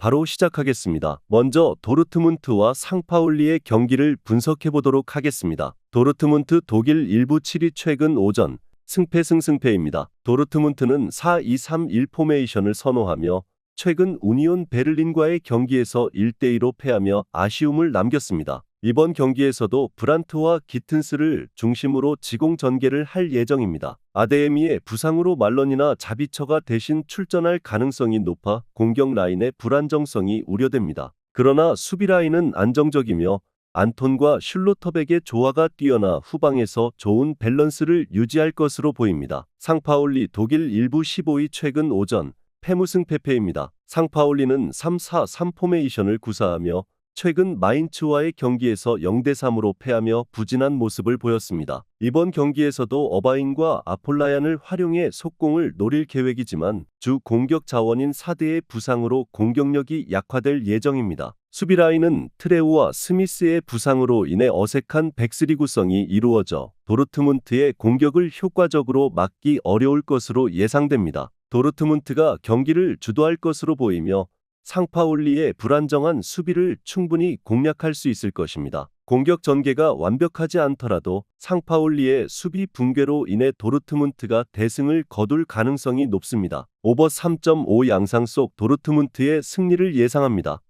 바로 시작하겠습니다. 먼저 도르트문트와 상파울리의 경기를 분석해 보도록 하겠습니다. 도르트문트 독일 1부 7위 최근 오전 승패입니다. 도르트문트는 4-2-3-1 포메이션을 선호하며 최근 우니온 베를린과의 경기에서 1대2로 패하며 아쉬움을 남겼습니다. 이번 경기에서도 브란트와 기튼스를 중심으로 지공 전개를 할 예정입니다. 아데에미의 부상으로 말런이나 자비처가 대신 출전할 가능성이 높아 공격 라인의 불안정성이 우려됩니다. 그러나 수비 라인은 안정적이며 안톤과 슐로터백의 조화가 뛰어나 후방에서 좋은 밸런스를 유지할 것으로 보입니다. 상파울리 독일 1부 15위 최근 오전 패무승패입니다. 상파울리는 3-4-3 포메이션을 구사하며 최근 마인츠와의 경기에서 0대3으로 패하며 부진한 모습을 보였습니다. 이번 경기에서도 어바인과 아폴라얀을 활용해 속공을 노릴 계획이지만 주 공격 자원인 사드의 부상으로 공격력이 약화될 예정입니다. 수비 라인은 트레우와 스미스의 부상으로 인해 어색한 백스리 구성이 이루어져 도르트문트의 공격을 효과적으로 막기 어려울 것으로 예상됩니다. 도르트문트가 경기를 주도할 것으로 보이며 상파울리의 불안정한 수비를 충분히 공략할 수 있을 것입니다. 공격 전개가 완벽하지 않더라도 상파울리의 수비 붕괴로 인해 도르트문트가 대승을 거둘 가능성이 높습니다. 오버 3.5 양상 속 도르트문트의 승리를 예상합니다.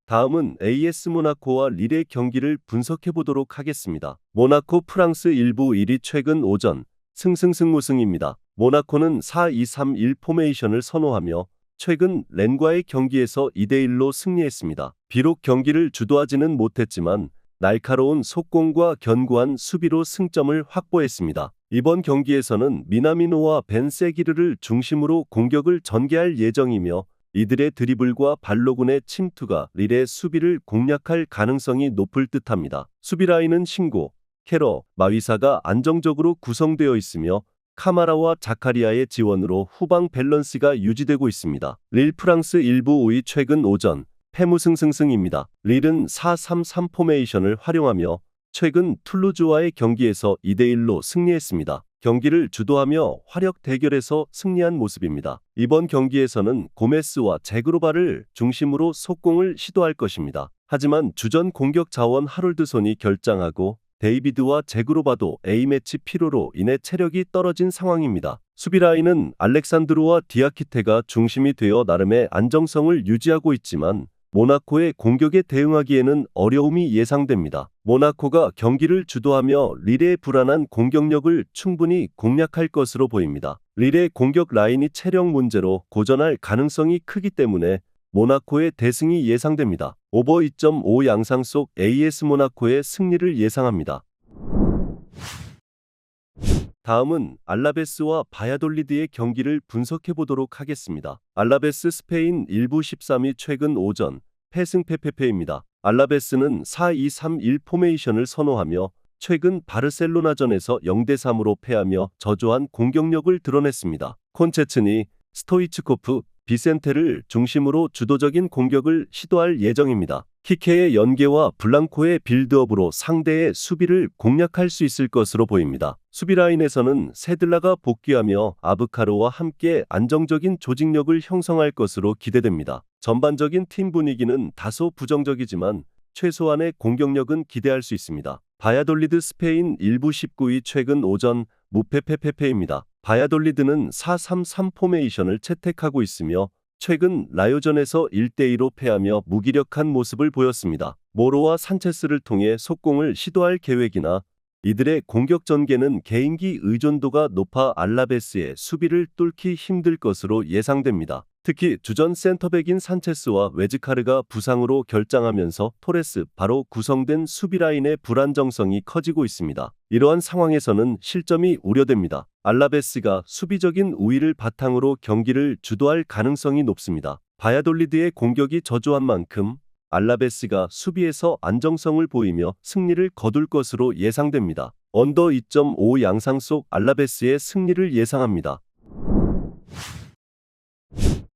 다음은 AS 모나코와 릴의 경기를 분석해 보도록 하겠습니다. 모나코 프랑스 1부 1위 최근 오전 승무승입니다. 모나코는 4-2-3-1 포메이션을 선호하며 최근 렌과의 경기에서 2대1로 승리했습니다. 비록 경기를 주도하지는 못했지만 날카로운 속공과 견고한 수비로 승점을 확보했습니다. 이번 경기에서는 미나미노와 벤 세기르를 중심으로 공격을 전개할 예정이며 이들의 드리블과 발로군의 침투가 릴의 수비를 공략할 가능성이 높을 듯합니다. 수비 라인은 신고, 케러, 마위사가 안정적으로 구성되어 있으며 카마라와 자카리아의 지원으로 후방 밸런스가 유지되고 있습니다. 릴 프랑스 1부 5위 최근 오전 패무승입니다. 릴은 4-3-3 포메이션을 활용하며 최근 툴루즈와의 경기에서 2대1로 승리했습니다. 경기를 주도하며 화력 대결에서 승리한 모습입니다. 이번 경기에서는 고메스와 제그로바를 중심으로 속공을 시도할 것입니다. 하지만 주전 공격 자원 하롤드손이 결장하고 데이비드와 제그로바도 A매치 피로로 인해 체력이 떨어진 상황입니다. 수비 라인은 알렉산드로와 디아키테가 중심이 되어 나름의 안정성을 유지하고 있지만 모나코의 공격에 대응하기에는 어려움이 예상됩니다. 모나코가 경기를 주도하며 릴의 불안한 공격력을 충분히 공략할 것으로 보입니다. 릴의 공격 라인이 체력 문제로 고전할 가능성이 크기 때문에 모나코의 대승이 예상됩니다. 오버 2.5 양상 속 AS 모나코의 승리를 예상합니다. 다음은 알라베스와 바야돌리드의 경기를 분석해 보도록 하겠습니다. 알라베스 스페인 1부 13위 최근 오전 패승패입니다. 알라베스는 4-2-3-1 포메이션을 선호하며 최근 바르셀로나전에서 0대3으로 패하며 저조한 공격력을 드러냈습니다. 콘체츠니, 스토이치코프, 비센테를 중심으로 주도적인 공격을 시도할 예정입니다. 키케의 연계와 블랑코의 빌드업으로 상대의 수비를 공략할 수 있을 것으로 보입니다. 수비 라인에서는 세들라가 복귀하며 아브카로와 함께 안정적인 조직력을 형성할 것으로 기대됩니다. 전반적인 팀 분위기는 다소 부정적이지만 최소한의 공격력은 기대할 수 있습니다. 바야돌리드 스페인 1부 19위 최근 오전 무패입니다. 바야돌리드는 4-3-3 포메이션을 채택하고 있으며 최근 라요전에서 1대2로 패하며 무기력한 모습을 보였습니다. 모로와 산체스를 통해 속공을 시도할 계획이나 이들의 공격 전개는 개인기 의존도가 높아 알라베스의 수비를 뚫기 힘들 것으로 예상됩니다. 특히 주전 센터백인 산체스와 웨즈카르가 부상으로 결장하면서 토레스 바로 구성된 수비 라인의 불안정성이 커지고 있습니다. 이러한 상황에서는 실점이 우려됩니다. 알라베스가 수비적인 우위를 바탕으로 경기를 주도할 가능성이 높습니다. 바야돌리드의 공격이 저조한 만큼 알라베스가 수비에서 안정성을 보이며 승리를 거둘 것으로 예상됩니다. 언더 2.5 양상 속 알라베스의 승리를 예상합니다.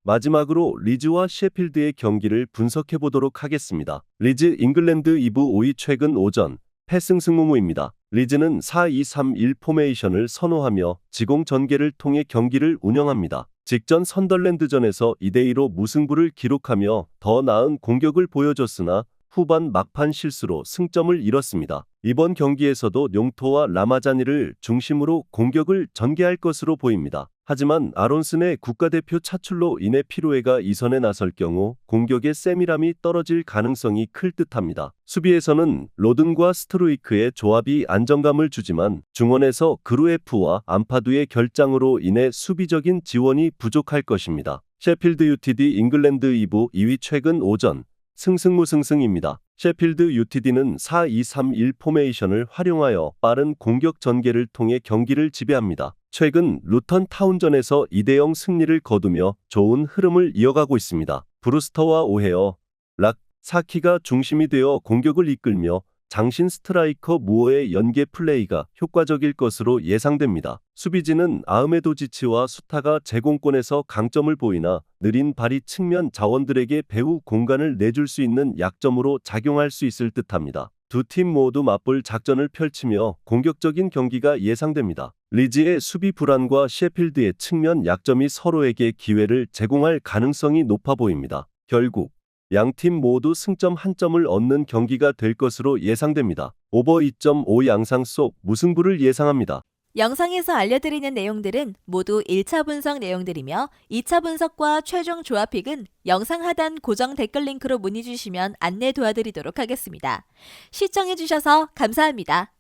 마지막으로 리즈와 셰필드의 경기를 분석해 보도록 하겠습니다. 리즈 잉글랜드 2부 5위 최근 오전 패승무입니다. 리즈는 4-2-3-1 포메이션을 선호하며 지공 전개를 통해 경기를 운영합니다. 직전 선덜랜드전에서 2대2로 무승부를 기록하며 더 나은 공격을 보여줬으나 후반 막판 실수로 승점을 잃었습니다. 이번 경기에서도 용토와 라마자니를 중심으로 공격을 전개할 것으로 보입니다. 하지만 아론슨의 국가대표 차출로 인해 피루에가 이선에 나설 경우 공격의 세밀함이 떨어질 가능성이 클 듯합니다. 수비에서는 로든과 스트루이크의 조합이 안정감을 주지만 중원에서 그루에프와 암파두의 결장으로 인해 수비적인 지원이 부족할 것입니다. 셰필드 유티디 잉글랜드 2부 2위 최근 오전 승승무승승입니다. 셰필드 유티디는 4-2-3-1 포메이션을 활용하여 빠른 공격 전개를 통해 경기를 지배합니다. 최근 루턴 타운전에서 2대0 승리를 거두며 좋은 흐름을 이어가고 있습니다. 브루스터와 오헤어, 락, 사키가 중심이 되어 공격을 이끌며 장신 스트라이커 무어의 연계 플레이가 효과적일 것으로 예상됩니다. 수비진은 아흐메도지치와 수타가 제공권에서 강점을 보이나 느린 발이 측면 자원들에게 배후 공간을 내줄 수 있는 약점으로 작용할 수 있을 듯합니다. 두 팀 모두 맞불 작전을 펼치며 공격적인 경기가 예상됩니다. 리즈의 수비 불안과 셰필드의 측면 약점이 서로에게 기회를 제공할 가능성이 높아 보입니다. 결국 양팀 모두 승점 1점을 얻는 경기가 될 것으로 예상됩니다. 오버 2.5 양상 속 무승부를 예상합니다. 영상에서 알려드리는 내용들은 모두 1차 분석 내용들이며 2차 분석과 최종 조합픽은 영상 하단 고정 댓글 링크로 문의 주시면 안내 도와드리도록 하겠습니다. 시청해주셔서 감사합니다.